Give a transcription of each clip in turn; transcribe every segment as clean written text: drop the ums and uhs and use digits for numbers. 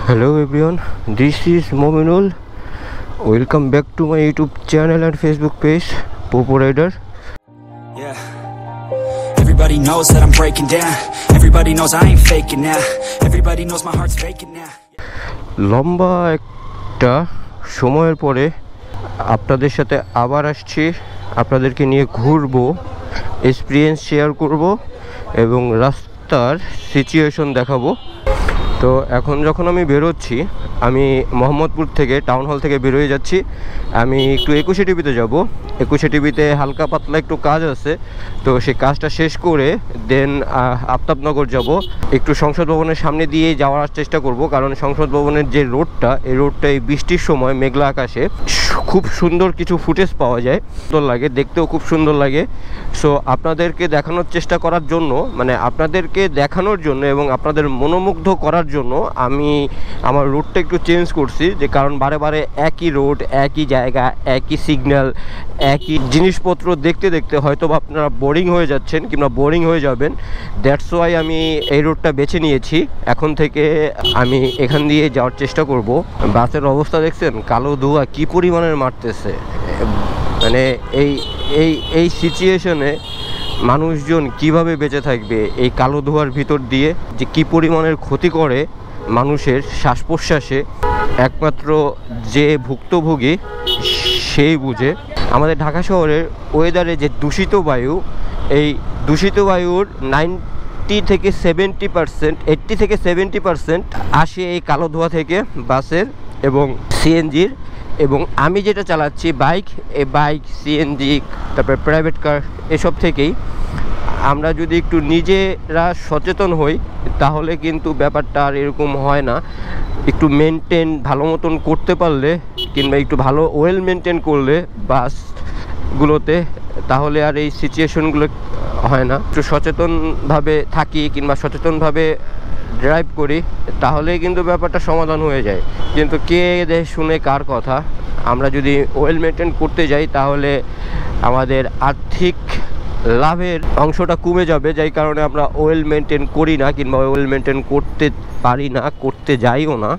Hello everyone, this is Mominul. Welcome back to my YouTube channel and Facebook page, Popo Rider. Yeah. Everybody knows that I'm breaking down. Everybody knows I ain't faking now. Everybody knows my heart's faking now. লম্বা একটা সময়ের পরে আপনাদের সাথে আবার আসছি, আপনাদেরকে নিয়ে ঘুরবো, এক্সপিরিয়েন্স শেয়ার করব এবং রাস্তার সিচুয়েশন দেখাবো। তো এখন যখন আমি বেরোচ্ছি, আমি মোহাম্মদপুর থেকে টাউন হল থেকে বেরোয় যাচ্ছি। আমি একটু 21 টিভিতে যাব। 21 টিভিতে হালকা পাতলা একটু কাজ আছে, তো সেই কাজটা শেষ করে দেন আফতাবনগর যাব। একটু সংসদ ভবনের সামনে দিয়ে যাওয়ার চেষ্টা করব, কারণ সংসদ ভবনের যে রোডটা, এই রোডটা এই বৃষ্টির সময় মেঘলা আকাশে খুব সুন্দর কিছু ফুটেজ পাওয়া যায়, সুন্দর লাগে, দেখতেও খুব সুন্দর লাগে। সো আপনাদেরকে দেখানোর চেষ্টা করার জন্য, মানে আপনাদেরকে দেখানোর জন্য এবং আপনাদের মনোমুগ্ধ করার জন্য আমি আমার রুটটা একটু চেঞ্জ করছি। যে কারণ বারে বারে একই রোড, একই জায়গা, একই সিগন্যাল, একই জিনিসপত্র দেখতে দেখতে হয়তো আপনারা বোরিং হয়ে যাচ্ছেন কিংবা বোরিং হয়ে যাবেন। দ্যাটস ওয়াই আমি এই রোডটা বেছে নিয়েছি। এখন থেকে আমি এখান দিয়ে যাওয়ার চেষ্টা করব। বাসের অবস্থা দেখছেন, কালো ধোঁয়া কী পরিমাণের মারতেছে। মানে এই সিচুয়েশনে মানুষজন কিভাবে বেঁচে থাকবে এই কালো ধোঁয়ার ভিতর দিয়ে, যে কী পরিমাণের ক্ষতি করে মানুষের শ্বাস প্রশ্বাসে, একমাত্র যে ভুক্তভোগী সেই বুঝে। আমাদের ঢাকা শহরের ওয়েদারে যে দূষিত বায়ু, এই দূষিত বায়ুর 90 থেকে 70%, 80 থেকে 70% আসে এই কালো ধোঁয়া থেকে, বাসের এবং সিএনজির। এবং আমি যেটা চালাচ্ছি বাইক, এই বাইক, সিএনজি, তারপরে প্রাইভেট কার, এসব থেকেই। আমরা যদি একটু নিজেরা সচেতন হই তাহলে কিন্তু ব্যাপারটা আর এরকম হয় না। একটু মেনটেন ভালো মতন করতে পারলে কিংবা একটু ভালো ওয়েল মেনটেন করলে বাসগুলোতে, তাহলে আর এই সিচুয়েশনগুলো হয় না। একটু সচেতনভাবে থাকি কিংবা সচেতনভাবে ড্রাইভ করি, তাহলেই কিন্তু ব্যাপারটা সমাধান হয়ে যায়। কিন্তু কে শুনে কার কথা? আমরা যদি ওয়েল মেনটেন করতে যাই তাহলে আমাদের আর্থিক লাভের অংশটা কমে যাবে, যাই কারণে আমরা ওয়েল মেনটেন করি না কিংবা ওয়েল মেনটেন করতে পারি না, করতে যাইও না।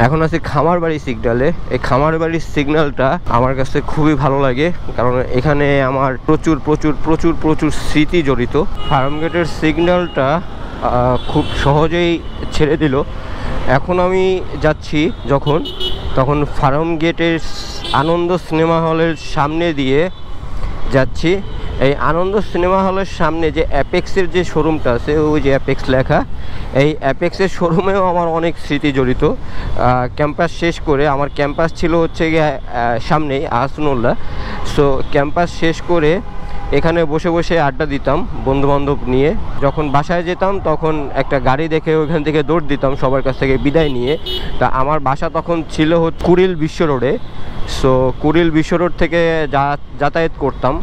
এখন আছে খামারবাড়ি সিগন্যালে। এই খামারবাড়ির সিগন্যালটা আমার কাছে খুবই ভালো লাগে, কারণ এখানে আমার প্রচুর প্রচুর প্রচুর প্রচুর স্মৃতি জড়িত। ফার্মগেটের সিগন্যালটা খুব সহজেই ছেড়ে দিল। এখন আমি যাচ্ছি তখন ফার্মগেটের আনন্দ সিনেমা হলের সামনে দিয়ে যাচ্ছি। এই আনন্দ সিনেমা হলের সামনে যে অ্যাপেক্সের যে শোরুমটা আছে, ওই যে অ্যাপেক্স লেখা, এই অ্যাপেক্সের শোরুমেও আমার অনেক স্মৃতি জড়িত। ক্যাম্পাস শেষ করে, আমার ক্যাম্পাস ছিল হচ্ছে গিয়ে সামনেই আহসানুল্লাহ। সো ক্যাম্পাস শেষ করে এখানে বসে বসে আড্ডা দিতাম বন্ধুবান্ধব নিয়ে। যখন বাসায় যেতাম তখন একটা গাড়ি দেখে ওইখান থেকে দৌড় দিতাম সবার কাছ থেকে বিদায় নিয়ে। তা আমার বাসা তখন ছিল কুড়িল বিশ্ব রোডে। সো কুড়িল বিশ্ব রোড থেকে যাতায়াত করতাম।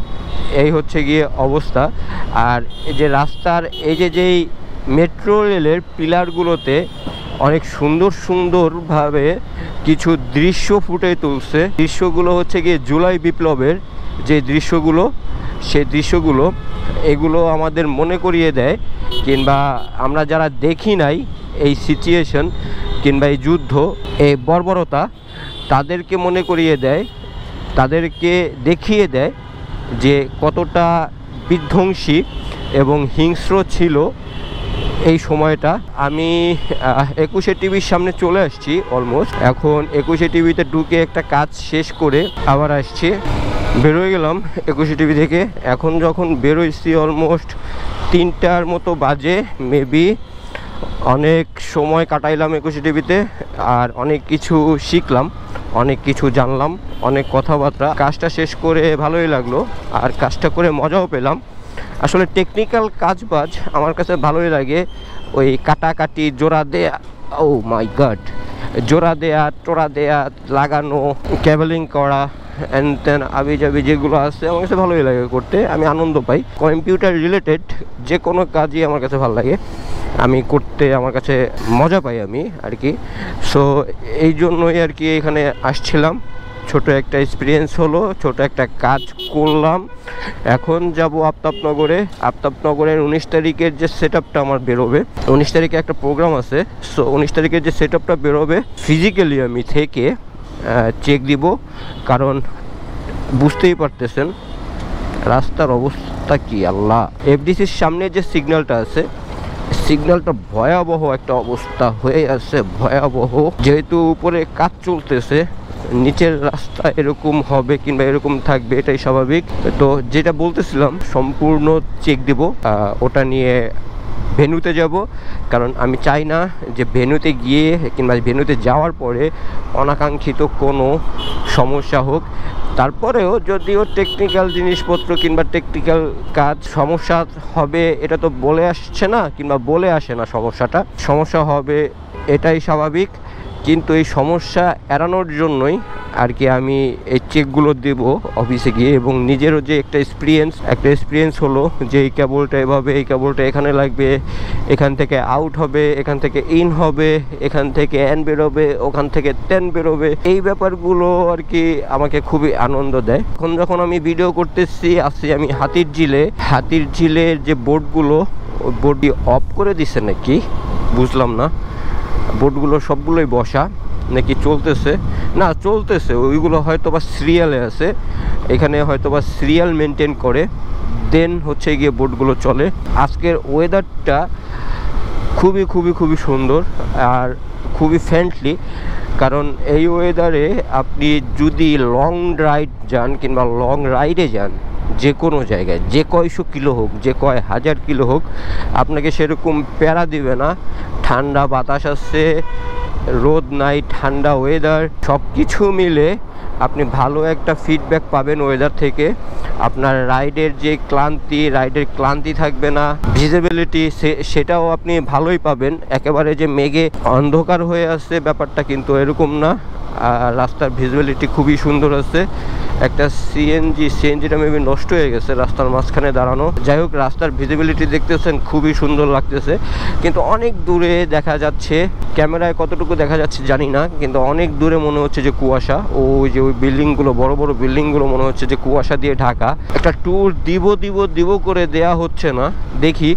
এই হচ্ছে গিয়ে অবস্থা। আর এই যে রাস্তার যেই মেট্রো রেলের পিলারগুলোতে অনেক সুন্দর সুন্দরভাবে কিছু দৃশ্য ফুটে তুলছে। দৃশ্যগুলো হচ্ছে গিয়ে জুলাই বিপ্লবের যে দৃশ্যগুলো, সেই দৃশ্যগুলো এগুলো আমাদের মনে করিয়ে দেয়, কিংবা আমরা যারা দেখি নাই এই সিচুয়েশন কিংবা এই যুদ্ধ, এই বর্বরতা, তাদেরকে মনে করিয়ে দেয়, তাদেরকে দেখিয়ে দেয় যে কতটা বিধ্বংসী এবং হিংস্র ছিল এই সময়টা। আমি 21 টিভির সামনে চলে আসছি অলমোস্ট। এখন 21 টিভিতে ঢুকে একটা কাজ শেষ করে আবার আসছি। বেরোয় গেলাম 21 টিভি থেকে। এখন যখন বেরোইছি অলমোস্ট 3টার মতো বাজে মেবি। অনেক সময় কাটাইলাম 21 টিভিতে, আর অনেক কিছু শিখলাম, অনেক কিছু জানলাম, অনেক কথাবার্তা। কাজটা শেষ করে ভালোই লাগলো, আর কাজটা করে মজাও পেলাম। আসলে টেকনিক্যাল কাজবাজ আমার কাছে ভালোই লাগে। ওই কাটাকাটি, জোড়া দেয়া, ও মাই গড, জোড়া দেয়া, টোড়া দেয়া, লাগানো, ক্যাবেলিং করা, অ্যান্ড দেন আবিজাবি যেগুলো আছে, আমার কাছে ভালোই লাগে করতে। আমি আনন্দ পাই। কম্পিউটার রিলেটেড যে কোনো কাজই আমার কাছে ভালো লাগে, আমি করতে আমার কাছে মজা পাই আমি আর কি। সো এই জন্যই আর কি এখানে আসছিলাম। ছোট একটা এক্সপিরিয়েন্স হলো, ছোট একটা কাজ করলাম। এখন যাব আফতাবনগরে। আফতাবনগরের 19 তারিখের যে সেট আপটা আমার বেরোবে, 19 তারিখে একটা প্রোগ্রাম আছে। সো 19 তারিখের যে সেট আপটা বেরোবে ফিজিক্যালি আমি থেকে চেক দিব, কারণ বুঝতেই পারতেছেন রাস্তার অবস্থা কি আল্লাহ। এফডিসির সামনে যে সিগন্যালটা আছে, সিগন্যালটা ভয়াবহ একটা অবস্থা হয়ে আছে, ভয়াবহ। যেহেতু উপরে কাজ চলতেছে, নিচের রাস্তা এরকম হবে কিংবা এরকম থাকবে, এটাই স্বাভাবিক। তো যেটা বলতেছিলাম, সম্পূর্ণ চেক দিব, ওটা নিয়ে ভেন্যুতে যাব। কারণ আমি চাই না যে ভেন্যুতে গিয়ে কিংবা ভেন্যুতে যাওয়ার পরে অনাকাঙ্ক্ষিত কোনো সমস্যা হোক। তারপরেও যদিও টেকনিক্যাল জিনিসপত্র কিংবা টেকনিক্যাল কাজ সমস্যা হবে, এটা তো বলে আসছে না কিংবা বলে আসে না সমস্যা হবে, এটাই স্বাভাবিক। কিন্তু এই সমস্যা এড়ানোর জন্যই আর কি আমি এই চেকগুলো দেব অফিসে গিয়ে, এবং নিজেরও যে একটা এক্সপিরিয়েন্স হলো যে এই কেবলটা এভাবে, এই কেবলটা এখানে লাগবে, এখান থেকে আউট হবে, এখান থেকে ইন হবে, এখান থেকে এন বেরোবে, ওখান থেকে 10 বেরোবে। এই ব্যাপারগুলো আর কি আমাকে খুবই আনন্দ দেয়। এখন যখন আমি ভিডিও করতেছি আমি হাতির ঝিলের যে বোর্ডগুলো, ওই বোর্ডটি অফ করে দিছে নাকি বুঝলাম না। বোর্ডগুলো সবগুলোই বসা নাকি চলতেছে? না, চলতেছে। ওইগুলো হয়তো বা সিরিয়ালে আছে, এখানে হয়তো বা সিরিয়াল মেনটেন করে দেন হচ্ছে গিয়ে বোর্ডগুলো চলে। আজকের ওয়েদারটা খুবই খুবই খুবই সুন্দর আর খুবই ফ্রেন্ডলি। কারণ এই ওয়েদারে আপনি যদি লং রাইড যান কিংবা লং রাইডে যান, যে কোনো জায়গায়, যে কয়শো কিলো হোক, যে কয় হাজার কিলো হোক, আপনাকে সেরকম প্যারা দিবে না। ঠান্ডা বাতাস আসছে, রোদ নাই, ঠান্ডা ওয়েদার, সব কিছু মিলে আপনি ভালো একটা ফিডব্যাক পাবেন ওয়েদার থেকে। আপনার রাইডের ক্লান্তি থাকবে না, ভিজিবিলিটি সেটাও আপনি ভালোই পাবেন। একেবারে যে মেঘে অন্ধকার হয়ে আসছে ব্যাপারটা কিন্তু এরকম না। আর রাস্তার ভিজিবিলিটি খুবই সুন্দর আছে। একটা সিএনজিটা মেবি নষ্ট হয়ে গেছে রাস্তার মাঝখানে দাঁড়ানো। যাই হোক, রাস্তার ভিজিবিলিটি দেখতেছেন খুবই সুন্দর লাগতেছে, কিন্তু অনেক দূরে দেখা যাচ্ছে, ক্যামেরায় কতটুকু দেখা যাচ্ছে জানি না, কিন্তু অনেক দূরে মনে হচ্ছে যে কুয়াশা। ওই যে ওই বিল্ডিংগুলো, বড় বড় বিল্ডিংগুলো মনে হচ্ছে যে কুয়াশা দিয়ে ঢাকা। একটা ট্যুর দিব করে দেয়া হচ্ছে না, দেখি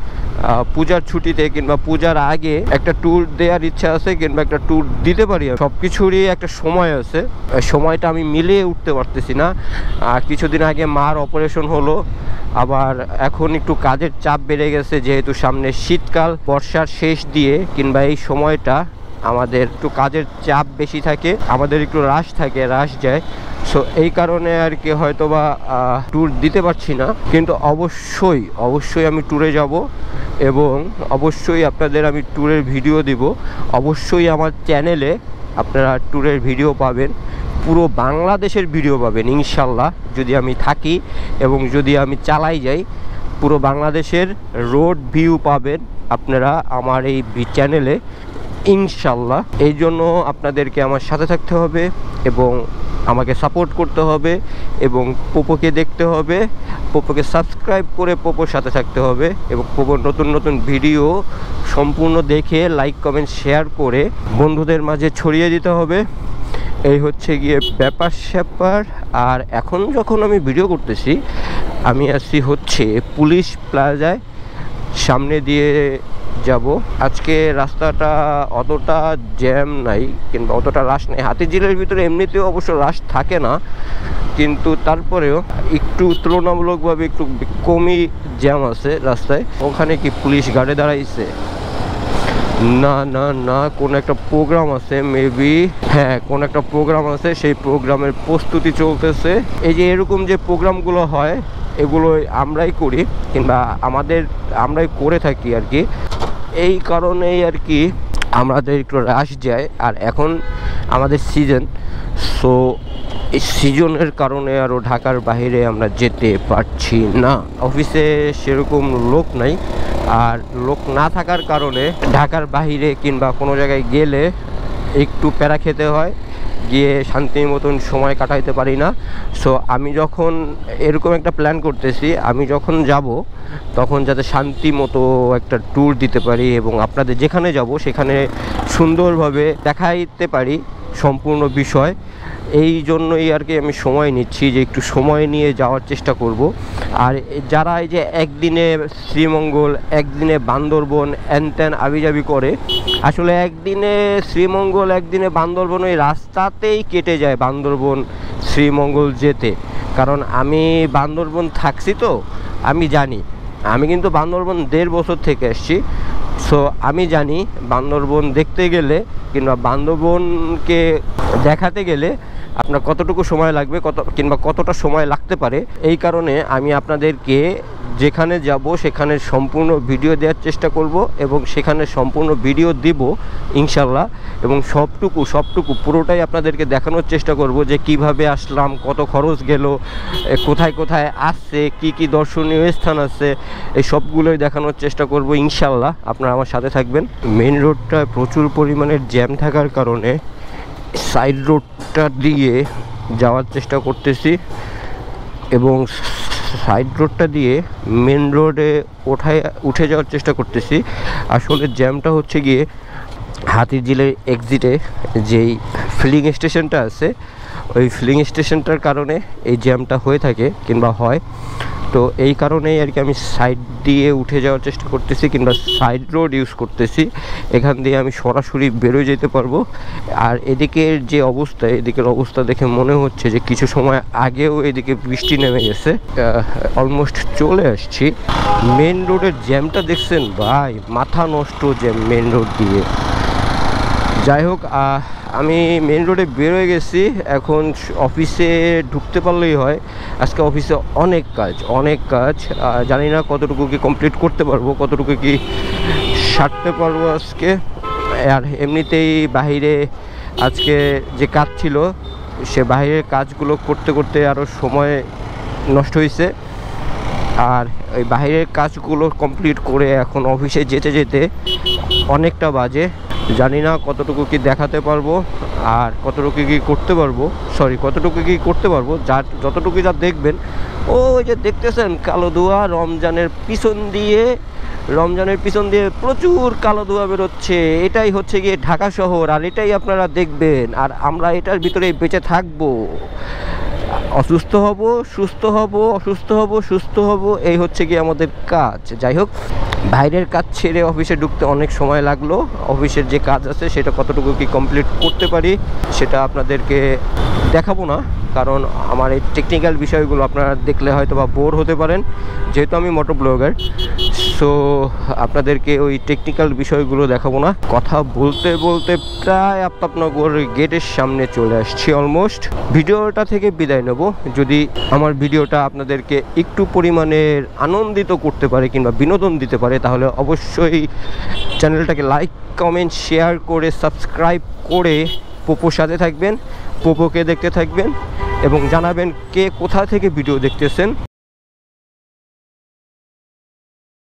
পূজার ছুটিতে কিংবা পূজার আগে একটা ট্যুর দেওয়ার ইচ্ছা আছে, কিংবা একটা ট্যুর দিতে পারি। সব কিছুরই একটা সময় আছে, সময়টা আমি মিলিয়ে উঠতে পারতেছি না। কিছুদিন আগে মার অপারেশন হলো, আবার এখন একটু কাজের চাপ বেড়ে গেছে, যেহেতু সামনে শীতকাল, বর্ষার শেষ দিয়ে কিংবা এই সময়টা আমাদের একটু কাজের চাপ বেশি থাকে, আমাদের একটু রাশ যায়। সো এই কারণে আর কি হয়তো বা ট্যুর দিতে পারছি না। কিন্তু অবশ্যই আমি ট্যুরে যাব, এবং অবশ্যই আপনাদের আমি ট্যুরের ভিডিও দিব। অবশ্যই আমার চ্যানেলে আপনারা ট্যুরের ভিডিও পাবেন, পুরো বাংলাদেশের ভিডিও পাবেন ইনশাল্লাহ, যদি আমি থাকি এবং যদি আমি চালাই যাই। পুরো বাংলাদেশের রোড ভিউ পাবেন আপনারা আমার এই চ্যানেলে ইনশাল্লাহ। এই জন্য আপনাদেরকে আমার সাথে থাকতে হবে এবং আমাকে সাপোর্ট করতে হবে, এবং পোপোকে দেখতে হবে, পোপোকে সাবস্ক্রাইব করে পোপোর সাথে থাকতে হবে, এবং পোপোর নতুন ভিডিও সম্পূর্ণ দেখে লাইক কমেন্ট শেয়ার করে বন্ধুদের মাঝে ছড়িয়ে দিতে হবে। এই হচ্ছে গিয়ে ব্যাপার। আর এখন যখন আমি ভিডিও করতেছি, আমি আসছি হচ্ছে পুলিশ প্লাজায়, সামনে দিয়ে যাব। আজকে রাস্তাটা অতটা জ্যাম নাই কিংবা অতটা রাশ নেই। হাতিঝিলের ভিতরে এমনিতেও অবশ্য রাশ থাকে না, কিন্তু তারপরেও একটু তুলনামূলকভাবে একটু কমই জ্যাম আছে রাস্তায়। ওখানে কি পুলিশ গার্ডে দাঁড়াইছে? না, কোন একটা প্রোগ্রাম আছে মেবি, হ্যাঁ কোন একটা প্রোগ্রাম আছে, সেই প্রোগ্রামের প্রস্তুতি চলতেছে। এই যে এরকম যে প্রোগ্রামগুলো হয়, এগুলো আমরাই করি কিংবা আমরাই করে থাকি আর কি। এই কারণেই আর কি আমাদের একটু রাশ যায়। আর এখন আমাদের সিজন, সো এই সিজনের কারণে আরও ঢাকার বাইরে আমরা যেতে পারছি না। অফিসে সেরকম লোক নাই, আর লোক না থাকার কারণে ঢাকার বাইরে কিংবা কোনো জায়গায় গেলে একটু প্যারা খেতে হয়, গিয়ে শান্তির মতন সময় কাটাইতে পারি না। সো আমি যখন এরকম একটা প্ল্যান করতেছি, আমি যখন যাব তখন যাতে শান্তি মতো একটা ট্যুর দিতে পারি এবং আপনাদের যেখানে যাব সেখানে সুন্দরভাবে দেখাইতে পারি সম্পূর্ণ বিষয়। এই জন্যই আর কি আমি সময় নিচ্ছি, যে একটু সময় নিয়ে যাওয়ার চেষ্টা করব। আর যারা এই যে একদিনে শ্রীমঙ্গল, একদিনে বান্দরবন ত্যান আবিজাবি করে, আসলে একদিনে শ্রীমঙ্গল একদিনে বান্দরবন ওই রাস্তাতেই কেটে যায় বান্দরবন শ্রীমঙ্গল যেতে। কারণ আমি বান্দরবন থাকছি তো আমি জানি, আমি কিন্তু বান্দরবন 1.5 বছর থেকে এসেছি। সো আমি জানি বান্দরবন দেখতে গেলে কিংবা বান্দরবনকে দেখাতে গেলে আপনার কতটুকু সময় লাগবে, কিংবা কতটা সময় লাগতে পারে। এই কারণে আমি আপনাদেরকে যেখানে যাব সেখানে সম্পূর্ণ ভিডিও দেওয়ার চেষ্টা করব এবং সেখানে সম্পূর্ণ ভিডিও দিব ইনশাল্লাহ। এবং সবটুকু পুরোটাই আপনাদেরকে দেখানোর চেষ্টা করব, যে কিভাবে আসলাম, কত খরচ গেল, কোথায় কোথায় আসছে, কি দর্শনীয় স্থান আছে, এই সবগুলোই দেখানোর চেষ্টা করব ইনশাল্লাহ। আপনারা আমার সাথে থাকবেন। মেন রোডটা প্রচুর পরিমাণের জ্যাম থাকার কারণে সাইড রোডটা দিয়ে যাওয়ার চেষ্টা করতেছি এবং সাইড রোডটা দিয়ে মেন রোডে উঠে যাওয়ার চেষ্টা করতেছি। আসলে জ্যামটা হচ্ছে গিয়ে হাতিরঝিলের এক্সিটে যেই ফিলিং স্টেশনটা আছে, ওই ফিলিং স্টেশনটার কারণে এই জ্যামটা হয়ে থাকে কিংবা হয়। তো এই কারণেই আর কি আমি সাইড দিয়ে উঠে যাওয়ার চেষ্টা করতেছি কিংবা সাইড রোড ইউজ করতেছি। এখান দিয়ে আমি সরাসরি বেরোয় যেতে পারবো। আর এদিকের যে অবস্থা, এদিকের অবস্থা দেখে মনে হচ্ছে যে কিছু সময় আগেও এদিকে বৃষ্টি নেমে গেছে। অলমোস্ট চলে আসছি। মেন রোডের জ্যামটা দেখছেন ভাই, মাথা নষ্ট জ্যাম মেন রোড দিয়ে। যাই হোক, আমি মেন রোডে বেরোয় গেছি, এখন অফিসে ঢুকতে পারলেই হয়। আজকে অফিসে অনেক কাজ, জানি না কতটুকু কি কমপ্লিট করতে পারবো, কতটুকু কি সারতে পারবো আজকে। আর এমনিতেই বাহিরে আজকে যে কাজ ছিল, সে বাহিরের কাজগুলো করতে করতে আরও সময় নষ্ট হয়েছে। আর ওই বাহিরের কাজগুলো কমপ্লিট করে এখন অফিসে যেতে যেতে অনেকটা বাজে। জানি না কতটুকু কি দেখাতে পারবো আর কতটুকু কি করতে পারবো, যতটুকু যা দেখবেন। ওই যে দেখতেছেন কালো ধোঁয়া, রমজানের পিছন দিয়ে প্রচুর কালো ধোঁয়া বেরোচ্ছে। এটাই হচ্ছে গিয়ে ঢাকা শহর, আর এটাই আপনারা দেখবেন। আর আমরা এটার ভিতরে বেঁচে থাকবো, অসুস্থ হব, সুস্থ হব, এই হচ্ছে কি আমাদের কাজ। যাই হোক, বাইরের কাজ ছেড়ে অফিসে ঢুকতে অনেক সময় লাগলো। অফিসের যে কাজ আছে সেটা কতটুকু কি কমপ্লিট করতে পারি সেটা আপনাদেরকে দেখাবো না, কারণ আমার এই টেকনিক্যাল বিষয়গুলো আপনারা দেখলে হয়তো বা বোর হতে পারেন, যেহেতু আমি মোটর ব্লগার। সো আপনাদেরকে ওই টেকনিক্যাল বিষয়গুলো দেখাবো না। কথা বলতে বলতে প্রায় আপনার গেটের সামনে চলে আসছি অলমোস্ট। ভিডিওটা থেকে বিদায় নেব। যদি আমার ভিডিওটা আপনাদেরকে একটু পরিমাণের আনন্দিত করতে পারে কিংবা বিনোদন দিতে পারে, তাহলে অবশ্যই চ্যানেলটাকে লাইক, কমেন্ট, শেয়ার করে সাবস্ক্রাইব করে পোপোর সাথে থাকবেন, পোপোকে দেখতে থাকবেন এবং জানাবেন কে কোথা থেকে ভিডিও দেখতেছেন।